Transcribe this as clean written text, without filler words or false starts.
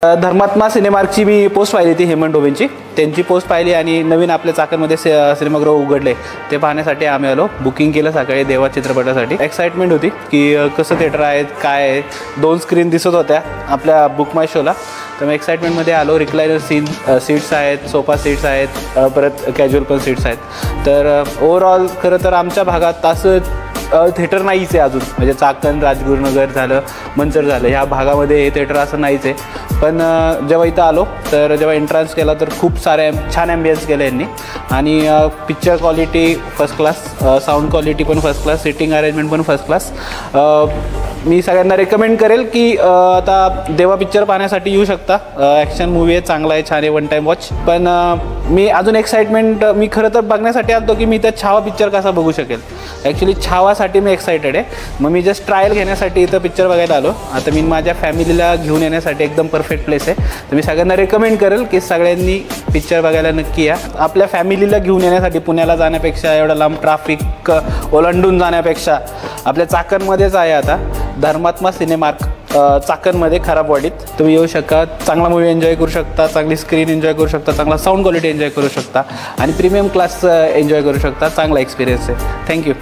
धर्मात्मा सिनेमार्कची मी पोस्ट पाहिली ती हेमंत डोबेंची, त्यांची पोस्ट पाहिली आणि नवीन आपल्या चाकणमध्ये सिनेमागृह उघडले ते पाहण्यासाठी आम्ही आलो. बुकिंग केलं सकाळी देवा चित्रपटासाठी. एक्साइटमेंट होती की कसं थिएटर आहे, काय आहे. 2 स्क्रीन दिसत होत्या आपल्या बुक माय शोला, तर मी एक्साइटमेंटमध्ये आलो. रिक्लायनर सीट्स आहेत, सोफा सीट्स आहेत, परत कॅज्युअल पण सीट्स आहेत. तर ओव्हरऑल खरं तर आमच्या भागात असं थिएटर नाहीच आहे अजून, म्हणजे चाकण, राजगुरुनगर झालं, मंचर झालं, ह्या भागामध्ये हे थिएटर असं नाहीच आहे. पण जेव्हा इथं आलो तर जेव्हा एंट्रन्स केला तर खूप सारे छान ॲम्बियन्स केलं यांनी आणि picture quality first class, sound quality पण फर्स्ट क्लास, सिटिंग अरेंजमेंट पण फर्स्ट क्लास. मी सगळ्यांना रेकमेंड करेल की आता देवा पिक्चर पाहण्यासाठी येऊ शकता. ॲक्शन मूवी आहे, चांगला आहे, छान आहे, वन टाईम वॉच. पण मी अजून एक्साइटमेंट मी खरं तर बघण्यासाठी आलो की मी त्या छावा पिक्चर कसा बघू शकेल. ॲक्च्युली छावासाठी मी एक्सायटेड आहे. मग मी जस्ट ट्रायल घेण्यासाठी इथं पिक्चर बघायला आलो. आता मी माझ्या फॅमिलीला घेऊन येण्यासाठी एकदम परफेक्ट प्लेस आहे. तर मी सगळ्यांना रेकमेंड करेल की सगळ्यांनी पिक्चर बघायला नक्की या. आपल्या फॅमिलीला घेऊन येण्यासाठी पुण्याला जाण्यापेक्षा, एवढा लांब ट्रॅफिक ओलांडून जाण्यापेक्षा आपल्या चाकणमध्येच आहे आता धर्मात्मा सिनेमार्क, चाकणमध्ये, खराबवाडीत. तुम्ही येऊ शकता, चांगला मूवी एन्जॉय करू शकता, चांगली स्क्रीन एन्जॉय करू शकता, चांगला साऊंड क्वालिटी एन्जॉय करू शकता आणि प्रीमियम क्लास एन्जॉय करू शकता. चांगला एक्सपिरियन्स आहे. थँक्यू.